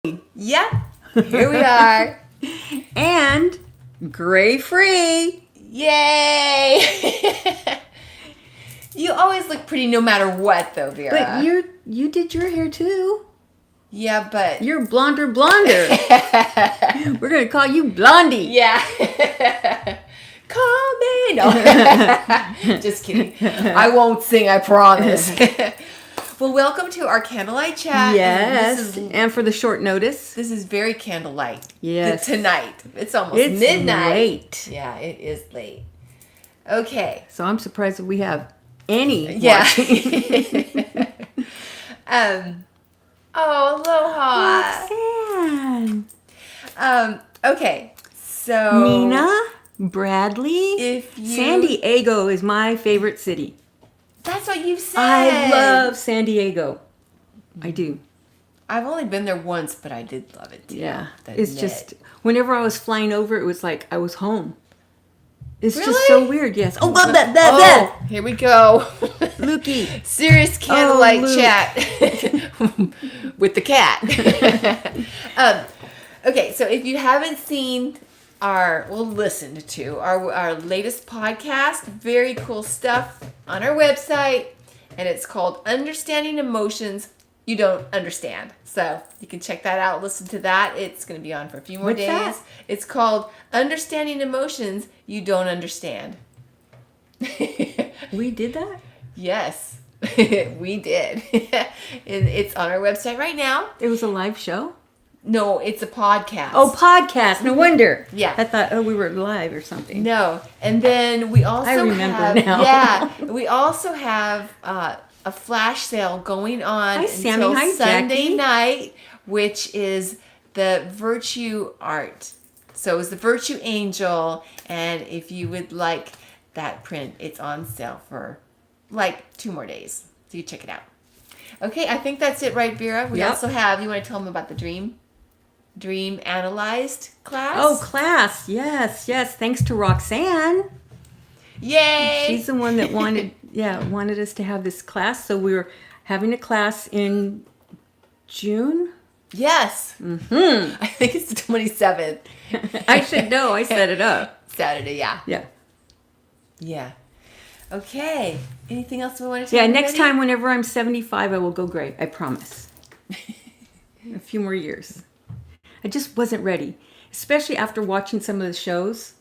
Yep, here we are. And gray free. Yay! You always look pretty no matter what, though, Vera. But you did your hair too. Yeah, but You're blonder. We're going to call you Blondie. Yeah. Call me. No. Just kidding. I won't sing, I promise. Well, welcome to our Candlelight Chat. Yes. And for the short notice. This is very candlelight. Yes. Tonight. It's almost midnight. Late. Yeah, it is late. Okay. So I'm surprised that we have any. Yeah. Oh, aloha. Roxanne. Okay. So Nina, Bradley. If you San Diego is my favorite city. That's what you said. I love San Diego. I do. I've only been there once, but I did love it too. Yeah. It's just, whenever I was flying over, it was like I was home. It's just so weird, yes. Oh, here we go. Lukey. Serious candlelight Luke. chat with the cat. Okay, so if you haven't seen listened to our latest podcast, very cool stuff on our website, and it's called Understanding Emotions You Don't Understand. So you can check that out, listen to that. It's going to be on for a few more days. That? It's called Understanding Emotions You Don't Understand. We did that? Yes, we did. And it's on our website right now. It was a live show? No, it's a podcast. Oh, podcast. No wonder. Yeah. I thought, we were live or something. No. And then we also I remember have, now. Yeah, we also have a flash sale going on until Sunday Jackie. night, which is the Virtue Art. So it's the Virtue Angel, and if you would like that print, it's on sale for like 2 more days. So you check it out. Okay, I think that's it, right, Vera? We also have, you want to tell them about the Dream Analyzed class? Oh, class. Yes. Thanks to Roxanne. Yay! She's the one that wanted us to have this class. So we were having a class in June. Yes. Mm-hmm. I think it's the 27th. I should know. I set it up. Saturday, yeah. Yeah. Yeah. Okay. Anything else we want to say? Yeah, next time whenever I'm 75, I will go gray. I promise. A few more years. I just wasn't ready. Especially after watching some of the shows.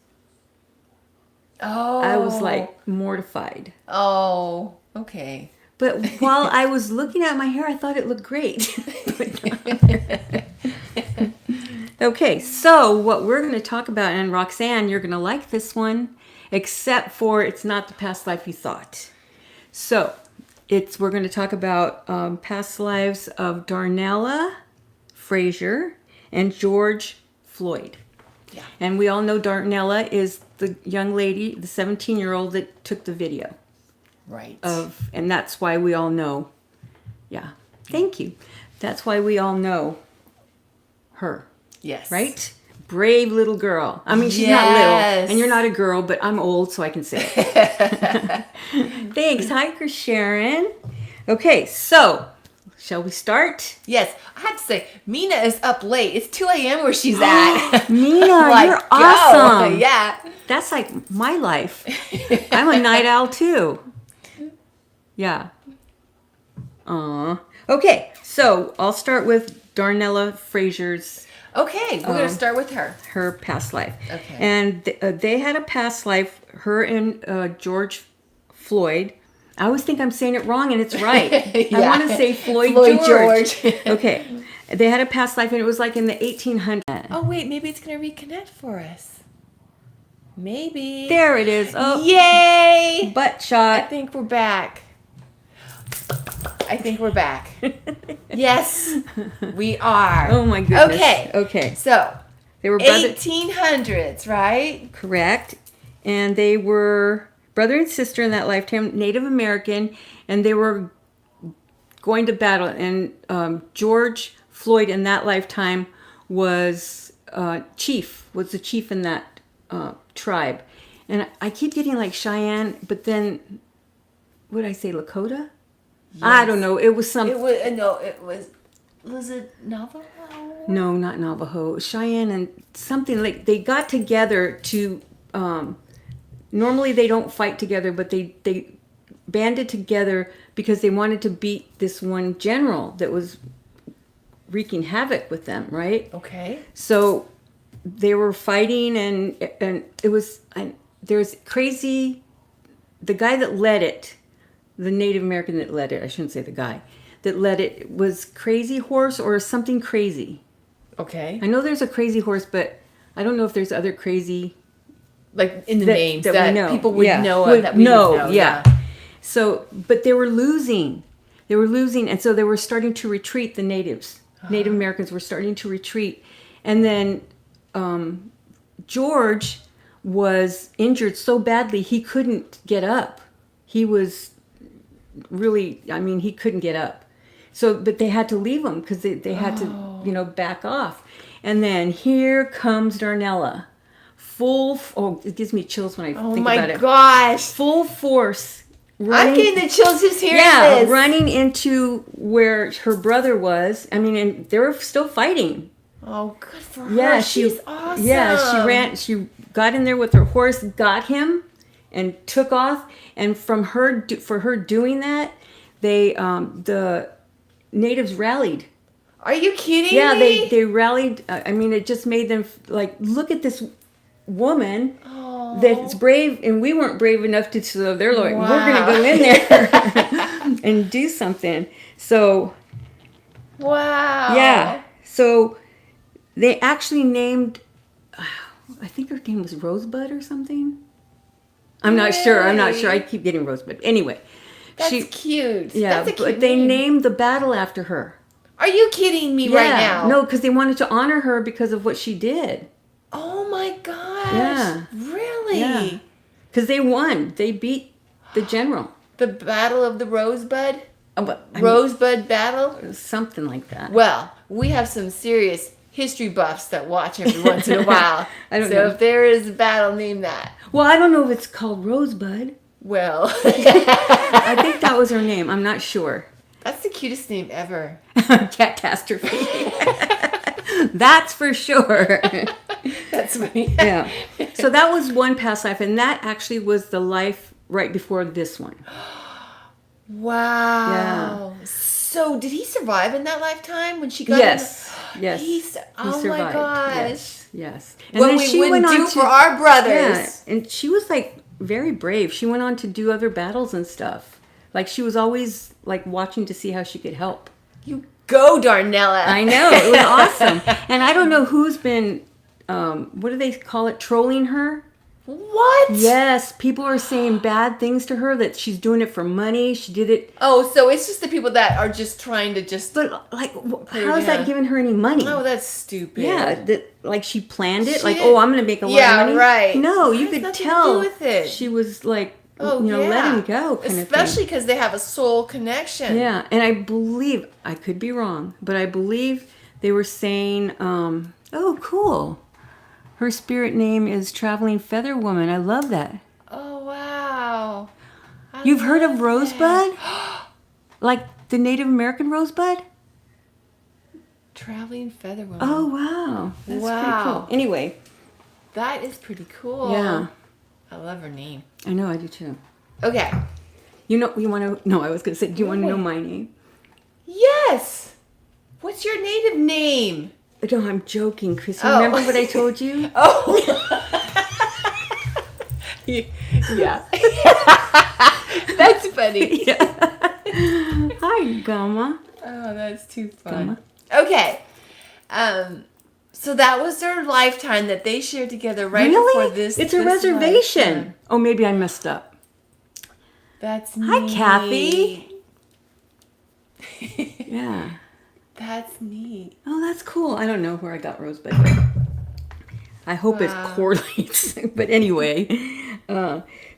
Oh. I was like mortified. Oh, okay. But while I was looking at my hair, I thought it looked great. Okay, so what we're going to talk about, and Roxanne, you're going to like this one, except for it's not the past life you thought. So we're going to talk about past lives of Darnella Fraiser and George Floyd. Yeah. And we all know Darnella is the young lady, the 17-year-old that took the video. Right. And that's why we all know. Yeah. Thank you. That's why we all know her. Yes. Right? Brave little girl. I mean, she's not little, and you're not a girl, but I'm old, so I can say it. Thanks. Hi, Chris Sharon. Okay, so shall we start? Yes. I have to say, Mina is up late. It's 2 a.m. where she's at. Mina, you're awesome. Yeah. That's like my life. I'm a night owl, too. Yeah. Okay, so I'll start with Darnella Fraiser's. Okay, we're going to start with her. Her past life. Okay. And they had a past life, her and George Floyd. I always think I'm saying it wrong, and it's right. Yeah. I want to say Floyd George. Okay. They had a past life, and it was like in the 1800s. Oh, wait, maybe it's going to reconnect for us. Maybe. There it is. Oh, yay! butt shot. I think we're back. Yes, we are. Oh, my goodness. Okay. So, they were 1800s, right? Correct. And they were brother and sister in that lifetime, Native American, and they were going to battle. And George Floyd in that lifetime was the chief in that tribe. And I keep getting like Cheyenne, but then, what did I say, Lakota? Yes. I don't know. It was some. It was Was it Navajo? No, not Navajo. Cheyenne and something like they got together to. Normally they don't fight together, but they banded together because they wanted to beat this one general that was wreaking havoc with them, right? Okay. So they were fighting, and it was there's crazy. The guy that led it, the Native American that led it, I shouldn't say the guy that led it, was Crazy Horse or something crazy. Okay. I know there's a Crazy Horse, but I don't know if there's other crazy Like in the names that we know. people would know Would that we know, would know. yeah. So, but they were losing. They were losing, and so they were starting to retreat. The natives, Native Americans, were starting to retreat, and then George was injured so badly he couldn't get up. He was really, I mean, he couldn't get up. So, but they had to leave him because they had to, back off. And then here comes Darnella. It gives me chills when I think about it. Oh my gosh. Full force. I'm getting the chills just hearing this. Running into where her brother was. I mean, and they were still fighting. Oh, good for her. Yeah, she's awesome. Yeah, she got in there with her horse, got him, and took off. And for her doing that, the natives rallied. Are you kidding Yeah, me? they rallied. I mean, it just made them like, look at this woman that's brave, and we weren't brave enough to. So they're like, Wow. we're gonna go in there and do something. So Wow. yeah, so they actually named. I think her name was Rosebud or something. I'm not sure. I keep getting Rosebud. Anyway, That's cute. Yeah, That's a cute but they name. named the battle after her. Are you kidding me right now? No, because they wanted to honor her because of what she did. Oh my gosh. Yeah. Really? Yeah. Because they won. They beat the general. The Battle of the Rosebud? But, Rosebud Battle? something like that. Well, we have some serious history buffs that watch every once in a while. I don't so know. if there is a battle, name that. Well, I don't know if it's called Rosebud. Well, I think that was her name. I'm not sure. that's the cutest name ever. Catastrophe. That's for sure. That's funny. Yeah. So that was one past life, and that actually was the life right before this one. Wow. Yeah. So did he survive in that lifetime when she got Yes. Yes. He survived. my gosh. Yes. And what we wouldn't do for our brothers. Yeah, and she was like very brave. She went on to do other battles and stuff. Like she was always like watching to see how she could help. You go, Darnella. I know, it was awesome. And I don't know who's been, what do they call it, trolling her? What? Yes, people are saying bad things to her, that she's doing it for money. She did it. Oh, so it's just the people that are just trying to just. But like, how is that giving her any money? Oh, that's stupid. Yeah, that like she planned it. She Like, didn't- I'm going to make a lot Yeah, of money. right. No, That you has could nothing to tell do with it. she was like, Oh, letting go kind Especially of because they have a soul connection. thing. Yeah, and I believe, I could be wrong, but I believe they were saying, oh, cool. Her spirit name is Traveling Feather Woman. I love that. Oh, wow. You've heard of Rosebud? Like the Native American Rosebud? Traveling Feather Woman. Oh, wow. That's pretty Wow. cool. Anyway. That is pretty cool. Yeah. I love her name. I know, I do too. Okay. You want to, no, I was going to say, do you want to know my name? Yes. What's your native name? No, I'm joking, Chris. Oh. Remember what I told you? Oh. Yeah. That's funny. Hi, Gama. Oh, that's too fun. Okay. So that was their lifetime that they shared together right before this. It's a this reservation. lifetime. Oh, maybe I messed up. That's Hi, neat. Kathy. Yeah. That's neat. Oh, that's cool. I don't know where I got Rosebud. But I hope it correlates. But anyway.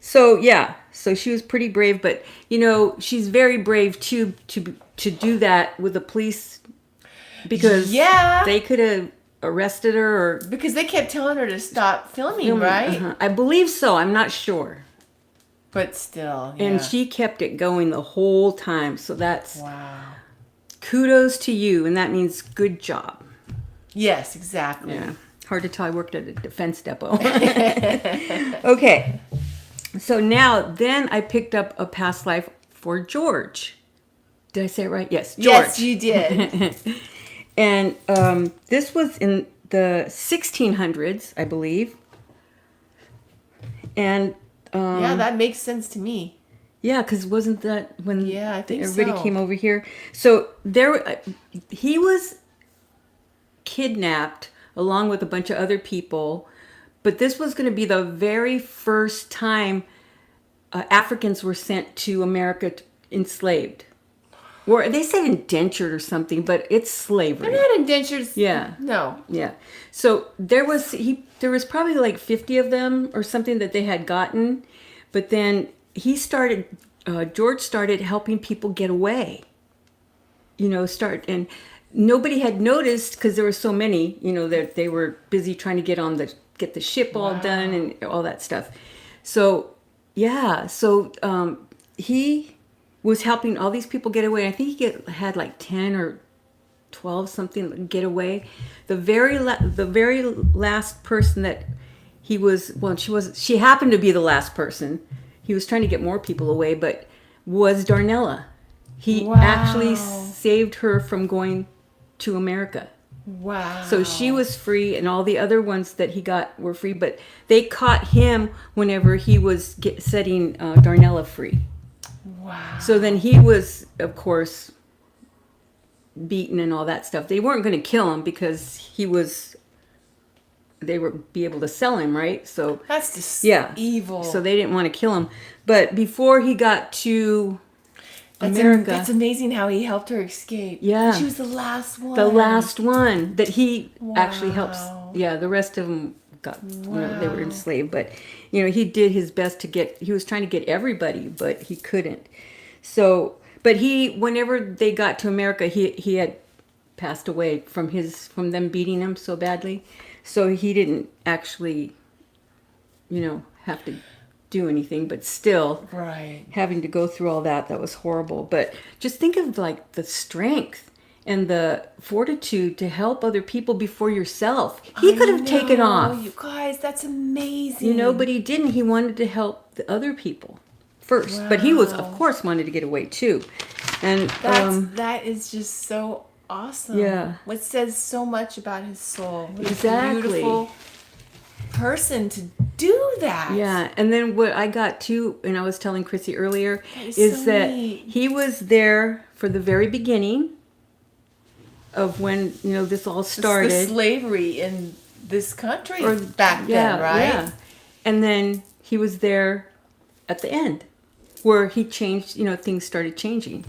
So she was pretty brave. But, she's very brave, too, to do that with the police. Because they could have arrested her or Because they kept telling her to stop filming, right? Uh-huh. I believe so. I'm not sure. But still, yeah. And she kept it going the whole time. So that's Wow. kudos to you. And that means good job. Yes, exactly. Yeah. Hard to tell. I worked at a defense depot. Okay. So then I picked up a past life for George. Did I say it right? Yes, George. Yes, you did. And this was in the 1600s, I believe. And Yeah, that makes sense to me. yeah, because wasn't that when Yeah, I think everybody so. came over here? So he was kidnapped along with a bunch of other people, but this was going to be the very first time Africans were sent to America enslaved. Or they said indentured or something, but it's slavery. They're not indentures. Yeah. No. Yeah. So there was probably like 50 of them or something that they had gotten, but then George started helping people get away. And nobody had noticed because there were so many, that they were busy trying to get the ship all done and all that stuff. So, yeah. So he was helping all these people get away. I think he had like 10 or 12 something get away. The very last person that she happened to be the last person. He was trying to get more people away, but was Darnella. He actually saved her from going to America. Wow. So she was free, and all the other ones that he got were free, but they caught him whenever he was setting Darnella free. Wow. So then he was, of course, beaten and all that stuff. They weren't going to kill him because they would be able to sell him, right? So That's just evil. So they didn't want to kill him. But before he got to America, that's amazing how he helped her escape. Yeah. She was the last one. the last one that he actually helps. Yeah, the rest of them they were enslaved. But, he did his best he was trying to get everybody, but he couldn't. So, but whenever they got to America, he had passed away from them beating him so badly. So he didn't actually, have to do anything, but still having to go through all that was horrible. But just think of like the strength and the fortitude to help other people before yourself. He could have taken off. You guys, that's amazing. But he didn't. He wanted to help the other people first. But he was, of course, wanted to get away too. And that is just so awesome. Yeah. What says so much about his soul. What Exactly. a beautiful person to do that. Yeah. And then what I got too, and I was telling Chrissy earlier, is so that neat. he was there for the very beginning of when, this all started. The slavery in this country back then, right? Yeah. And then he was there at the end where he changed, things started changing.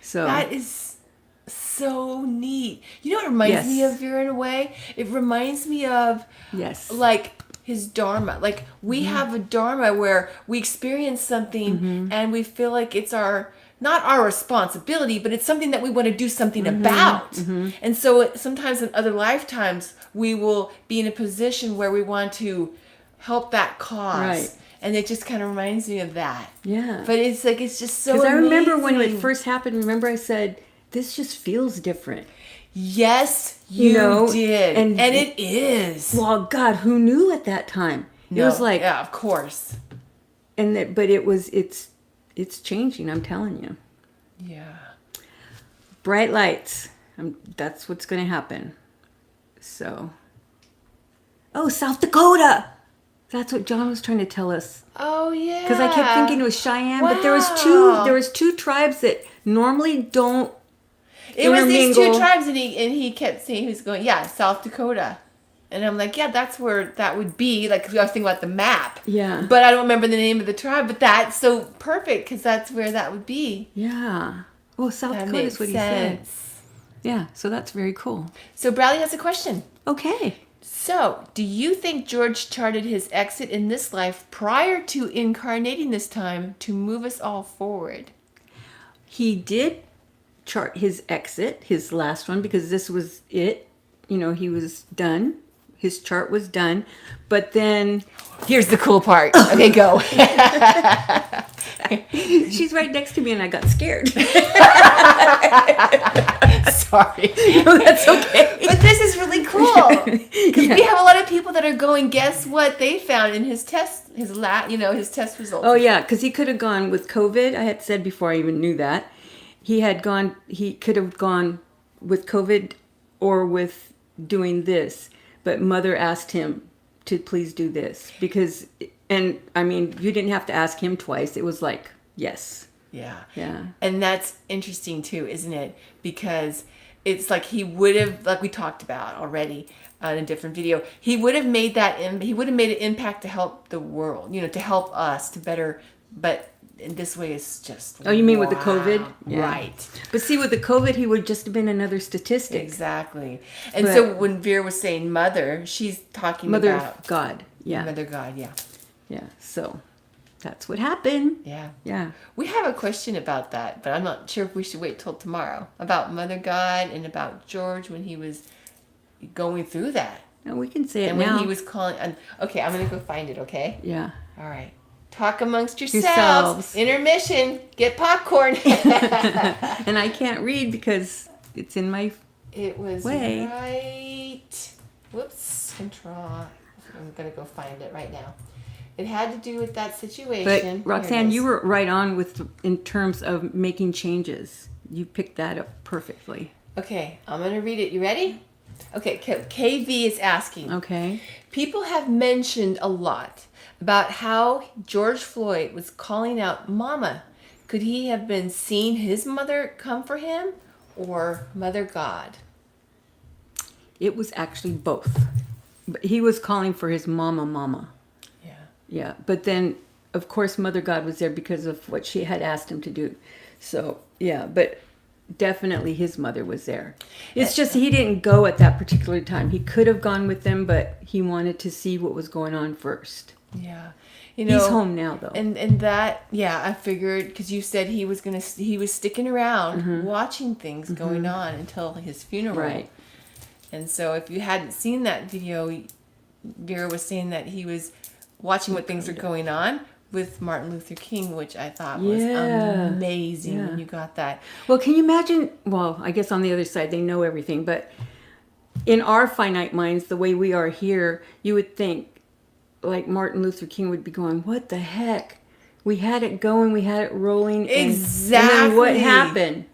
So that is so neat. You know what it reminds me of, Vera, in a way? It reminds me of like his dharma. Like we have a dharma where we experience something and we feel like it's not our responsibility, but it's something that we want to do something about. And so sometimes in other lifetimes, we will be in a position where we want to help that cause. Right. And it just kind of reminds me of that. Yeah. But it's just so amazing. Because I remember when it first happened, I said, this just feels different. Yes, you did. And it is. Well, God, who knew at that time? It was like... Yeah, of course. But it's changing, I'm telling you. Yeah. Bright lights. That's what's going to happen. So. Oh, South Dakota. That's what John was trying to tell us. Oh, yeah. Because I kept thinking it was Cheyenne, but there was two tribes that normally don't It was these two tribes, and he kept saying, he was going, South Dakota. And I'm like, that's where that would be. Like, 'cause I was thinking about the map. Yeah. But I don't remember the name of the tribe. But that's so perfect, because that's where that would be. Yeah. Well, South That Dakota makes is what sense. he said. Yeah, so that's very cool. So Bradley has a question. Okay. So, do you think George charted his exit in this life prior to incarnating this time to move us all forward? He did chart his exit, his last one, because this was it. He was done. his chart was done. But then Here's the cool part. Okay, go. she's right next to me and I got scared. Sorry. No, that's okay. But this is really cool. Because we have a lot of people that are going, guess what they found in his test, his test results. Oh, yeah, because he could have gone with COVID. I had said before I even knew that. He could have gone with COVID or with doing this. But Mother asked him to please do this. And I mean, you didn't have to ask him twice. It was like, yes. Yeah. Yeah. And that's interesting too, isn't it? Because it's like he would have, like we talked about already in a different video, he would have made an impact to help the world, to help us to better, but in this way it's just, oh, you mean with the COVID? Yeah. Right. But see, with the COVID, he would just have been another statistic. Exactly. And so when Vera was saying mother, she's talking Mother about God. Yeah. Mother God, yeah. Yeah. So that's what happened. Yeah. Yeah. We have a question about that, but I'm not sure if we should wait till tomorrow. About Mother God and about George when he was going through that. No, we can say it And now. when he was calling... Okay, I'm going to go find it, okay? Yeah. All right. Talk amongst yourselves. Intermission. Get popcorn. And I can't read because it's in my... It was way. right... Whoops. Control. I'm going to go find it right now. It had to do with that situation. But Roxanne, you were right on in terms of making changes. You picked that up perfectly. Okay, I'm going to read it. You ready? Okay, KV is asking. Okay. People have mentioned a lot about how George Floyd was calling out Mama. Could he have been seeing his mother come for him or Mother God? It was actually both. But he was calling for his mama. Yeah. Yeah. But then, of course, Mother God was there because of what she had asked him to do. So, yeah. But definitely his mother was there. It's just he didn't go at that particular time. He could have gone with them, but he wanted to see what was going on first. Yeah. He's home now, though. And that, yeah, I figured, because you said he was sticking around watching things going on until his funeral. Right. And so if you hadn't seen that video, Vera was saying that he was watching what things are going on with Martin Luther King, which I thought was amazing when you got that. Well, can you imagine? Well, I guess on the other side, they know everything. But in our finite minds, the way we are here, you would think like Martin Luther King would be going, what the heck? We had it going. We had it rolling. Exactly. And then what happened?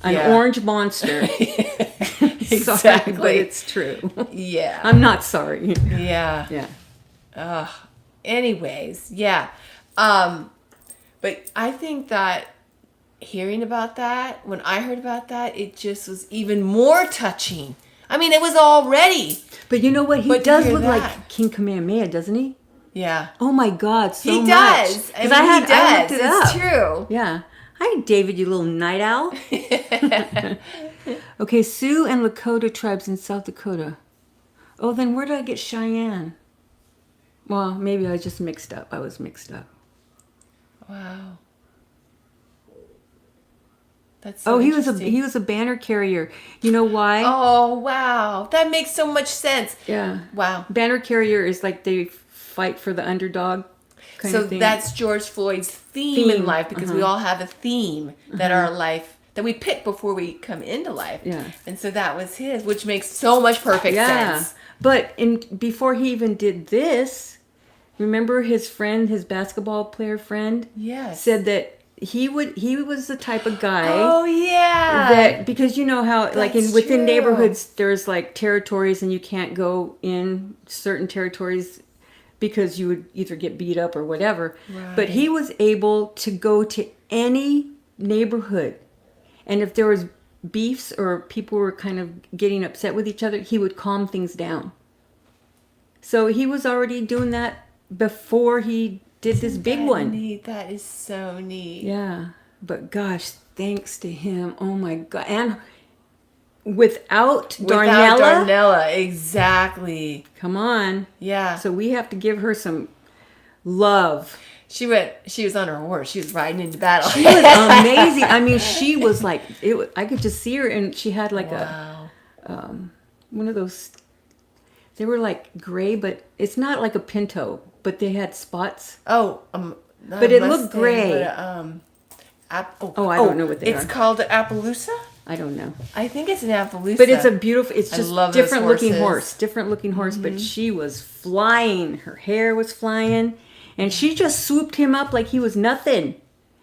An orange monster. Sorry, but it's true. Yeah. I'm not sorry. Yeah. Yeah. Anyways, yeah. But I think that hearing about that, when I heard about that, it just was even more touching. I mean, it was already. But you know what? He does look like King Kamehameha, doesn't he? Yeah. Oh my God, so much. He does. Because I looked it up. It's true. Yeah. Hi, David, you little night owl. Okay, Sioux and Lakota tribes in South Dakota. Oh, then where did I get Cheyenne? Well, maybe I was just mixed up. Wow. That's so he was a banner carrier. You know why? Oh, wow. That makes so much sense. Yeah. Wow. Banner carrier is like they fight for the underdog kind of thing. So that's George Floyd's theme in life, because we all have a theme that our life, that we pick before we come into life. Yeah. And so that was his, which makes so much perfect sense. But before he even did this, remember his friend, his basketball player friend? Yes. Said that he was the type of guy. Oh, yeah. That, because you know how, like within true. neighborhoods, there's like territories and you can't go in certain territories because you would either get beat up or whatever. Right. But he was able to go to any neighborhood. And if there was beefs or people were kind of getting upset with each other, he would calm things down. So he was already doing that before he did this big one. Neat. That is so neat. Yeah. But gosh, thanks to him. Oh my God. And without Darnella, exactly. come on. Yeah. So we have to give her some love. She was on her horse. She was riding into battle. She was amazing. I mean, she was like, I could just see her, and she had like wow. one of those They were like gray, but it's not like a Pinto, but they had spots. Oh, not But a it looked Mustang, gray. But, I don't know what they it's are. called an Appaloosa? I don't know. I think it's an Appaloosa. But it's a beautiful, it's I just love those different looking horses. horse. Different looking horse, but she was flying. Her hair was flying. And she just swooped him up like he was nothing.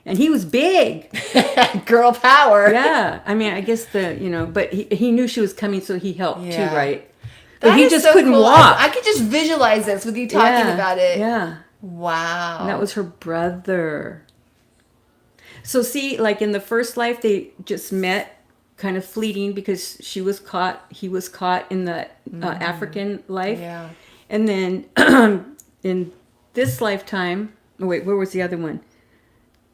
And he was big. Girl power. Yeah. I mean, I guess but he knew she was coming, so he helped too, Yeah. right? But That he is just so couldn't cool. walk. I could just visualize this with you talking about it. Yeah. Wow. And that was her brother. So see, like in the first life, they just met kind of fleeting because he was caught in the African life. Yeah. And then in this lifetime, oh wait, where was the other one?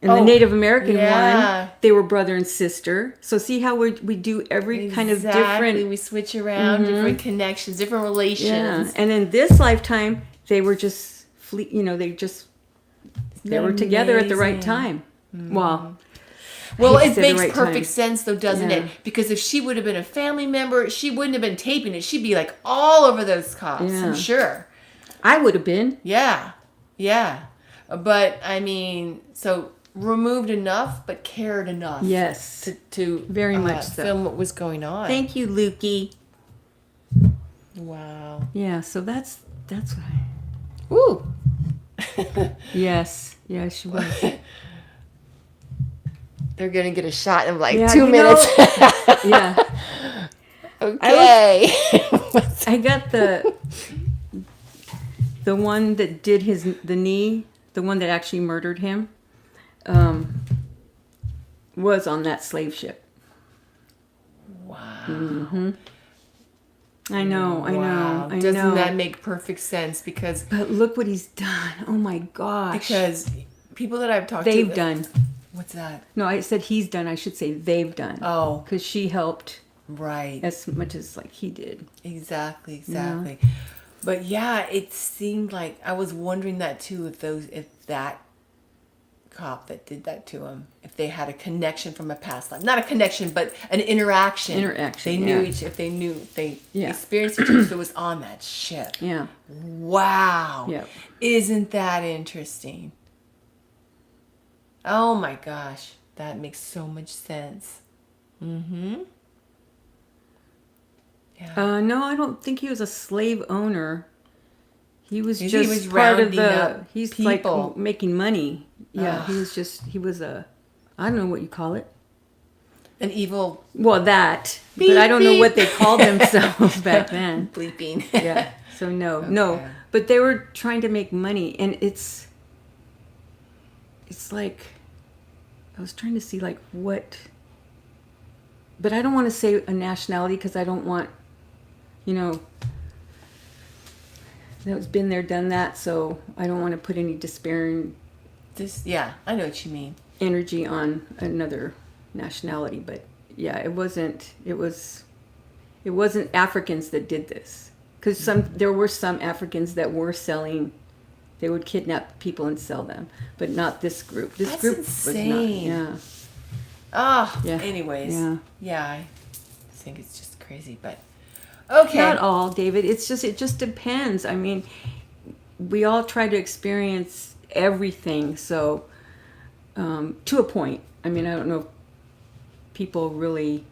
In the Native American one, they were brother and sister. So see how we do every kind of different. We switch around, different connections, different relations. Yeah. And in this lifetime, they were just they were together at the right time. Well, it makes perfect sense though, doesn't it? Because if she would have been a family member, she wouldn't have been taping it. She'd be like all over those cops, Yeah. I'm sure. I would have been. Yeah. Yeah. But I mean, so removed enough, but cared enough. Yes. To Very much so. film what was going on. Thank you, Lukey. Wow. Yeah, so that's what Woo. Yes. Yeah, she was. They're gonna get a shot in like Yeah, 2 minutes. Yeah. Okay. I got the one that did the knee, the one that actually murdered him, was on that slave ship. Wow. Mm-hmm. I know. Doesn't that make perfect sense? Because But look what he's done. Oh my gosh. because people that I've talked They've to, done. What's that? No, I said he's done. I should say they've done. Oh, Because she helped right. as much as like he did. Exactly. But yeah, it seemed like I was wondering that too. If that cop that did that to him, if they had a connection from a past life, not a connection, but an interaction. They knew they experienced each other. So it was on that ship. Yeah. Wow. Yep. Isn't that interesting? Oh my gosh, that makes so much sense. Mm-hmm. Yeah. No, I don't think he was a slave owner. He was He just was part of rounding up the. He's people. like making money. Yeah, Ugh. he was a. I don't know what you call it. An evil Well, that, Beep, but I don't know beep. what they called themselves back then. bleeping. Yeah. So no, Okay. but they were trying to make money, and it's like I was trying to see like what, but I don't want to say a nationality because I don't want, that's been there, done that. So I don't want to put any despairing I know what you mean. energy on another nationality, but yeah, it wasn't Africans that did this, because there were some Africans that were selling, they would kidnap people and sell them, but not this group. This That's group insane. was not. Oh, Yeah. anyways. Yeah. Yeah, I think it's just crazy, but okay. Not all, David. It just depends. I mean, we all try to experience everything, so to a point. I mean, I don't know if people really.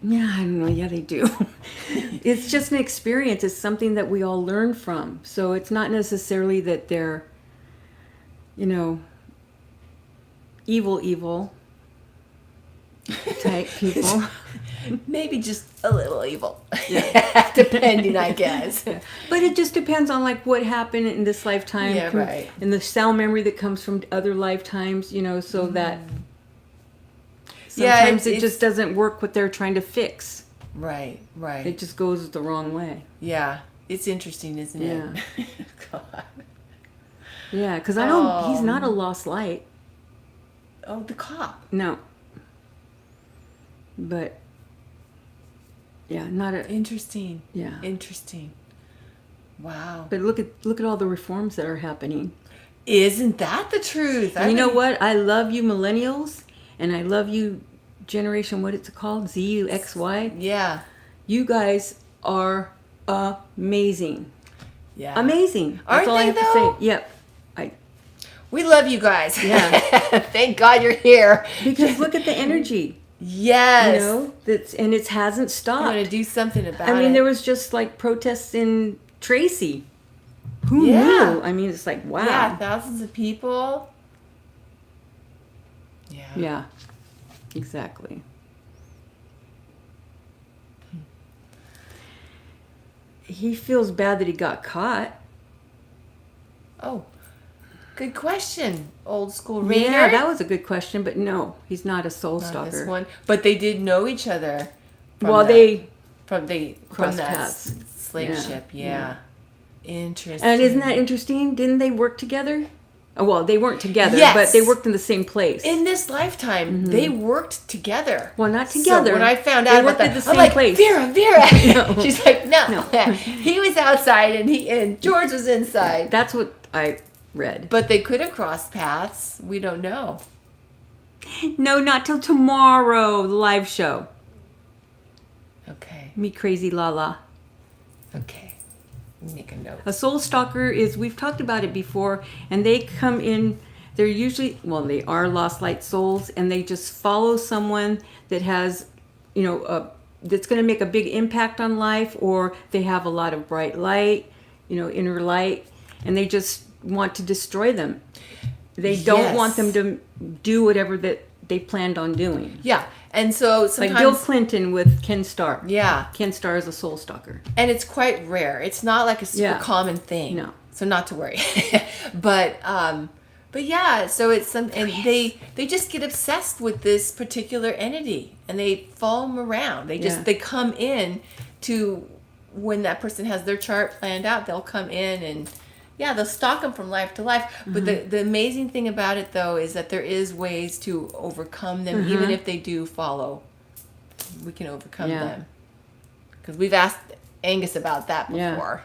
Yeah, I don't know. Yeah, they do. It's just an experience. It's something that we all learn from. So it's not necessarily that they're, evil type people. Maybe just a little evil. Yeah. Depending, I guess. But it just depends on like what happened in this lifetime. Yeah, right. And the sound memory that comes from other lifetimes, so that sometimes it just doesn't work what they're trying to fix. Right. It just goes the wrong way. Yeah. It's interesting, isn't it? God. Yeah, because I know he's not a lost light. Oh, the cop. No. But yeah, not a Interesting. yeah. Interesting. Wow. But look at all the reforms that are happening. Isn't that the truth? And you know what? I love you millennials, and I love you generation, what it's called? ZXY. Yeah. You guys are amazing. Yeah. Amazing. Aren't That's all I they, have to though? say. Yep. We love you guys. Yeah. Thank God you're here. Because look at the energy. Yes. You know, and it hasn't I'm stopped. going to do something about it. I mean, there was just like protests in Tracy. Who Yeah. knew? I mean, it's like, wow. Yeah, thousands of people. Yeah. Yeah, exactly. He feels bad that he got caught. Oh, good question. Old school Rainer. Yeah, that was a good question, but no, he's not a soul Not stalker. this one. But they did know each other. Well, they from crossed that paths. slave Yeah, ship. Yeah. yeah. Interesting. And isn't that interesting? Didn't they work together? Oh, well, they weren't together, Yes. but they worked in the same place. In this lifetime, they worked together. Well, not together. So when I found They out about worked that, at the I'm same like, place. Vera. No. She's like, no. No. He was outside and George was inside. That's what I read. But they could have crossed paths. We don't know. No, not till tomorrow, the live show. Okay. Me crazy Lala. Okay. Make a note. A soul stalker is, we've talked about it before, and they come in, they're usually, well, they are lost light souls, and they just follow someone that has, you know, that's going to make a big impact on life, or they have a lot of bright light, you know, inner light, and they just want to destroy them. They don't want them to do whatever that they planned on doing. Yeah. And so sometimes... Like Bill Clinton with Ken Starr. Yeah. Ken Starr is a soul stalker. And it's quite rare. It's not like a super common thing. No. So not to worry. But yeah, so it's some, and they just get obsessed with this particular entity and they follow them around. They just, they come in to, when that person has their chart planned out, they'll come in and they'll stalk them from life to life. But the amazing thing about it, though, is that there is ways to overcome them, even if they do follow. We can overcome them. Because we've asked Angus about that before.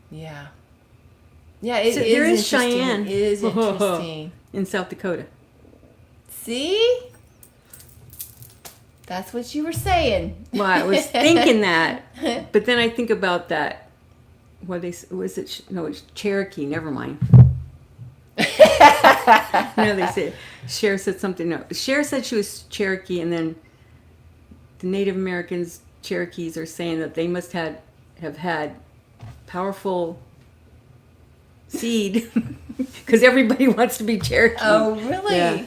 Yeah. Yeah, it So is there is interesting. Cheyenne. It is interesting. In South Dakota. See? That's what you were saying. Well, I was thinking that, but then I think about that. What was it? No, it's Cherokee. Never mind. No, they said Cher said something. No, Cher said she was Cherokee, and then the Native Americans, Cherokees, are saying that they must have had powerful seed because everybody wants to be Cherokee. Oh, really? Yeah.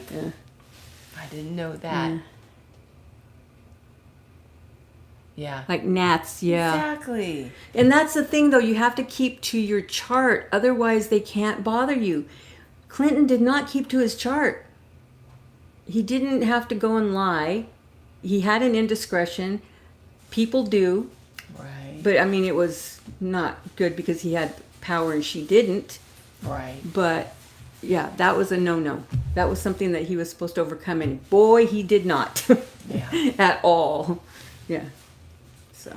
I didn't know that. Yeah. Like gnats, Exactly. And that's the thing, though. You have to keep to your chart. Otherwise, they can't bother you. Clinton did not keep to his chart. He didn't have to go and lie. He had an indiscretion. People do. Right. But, I mean, it was not good because he had power and she didn't. Right. But, yeah, that was a no-no. That was something that he was supposed to overcome. And, boy, he did not. At all. Yeah. So.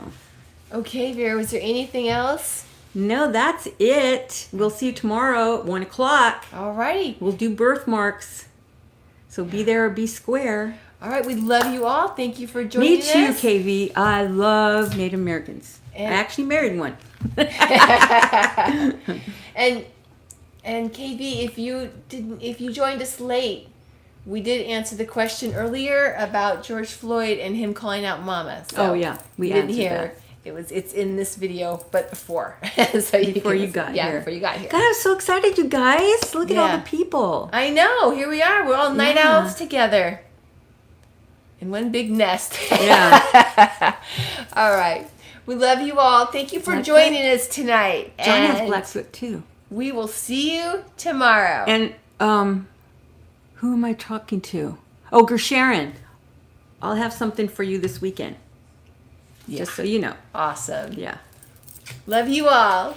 Okay, Vera, was there anything else? No, that's it. We'll see you tomorrow at 1 o'clock. All righty. We'll do birthmarks. So be there or be square. All right, we love you all. Thank you for joining us. Me too, KV. I love Native Americans. I actually married one. And KB, if you joined us late, we did answer the question earlier about George Floyd and him calling out Mama. So we didn't answered hear. that. It's in this video, but before. So Before you got here. Before you got here. God, I'm so excited, you guys. Look at all the people. I know. Here we are. We're all night owls together. In one big nest. Yeah. All right. We love you all. Thank you for joining us tonight. John has black foot too. We will see you tomorrow. And who am I talking to? Oh, Gersharon. I'll have something for you this weekend. Just so you know. Awesome. Yeah. Love you all.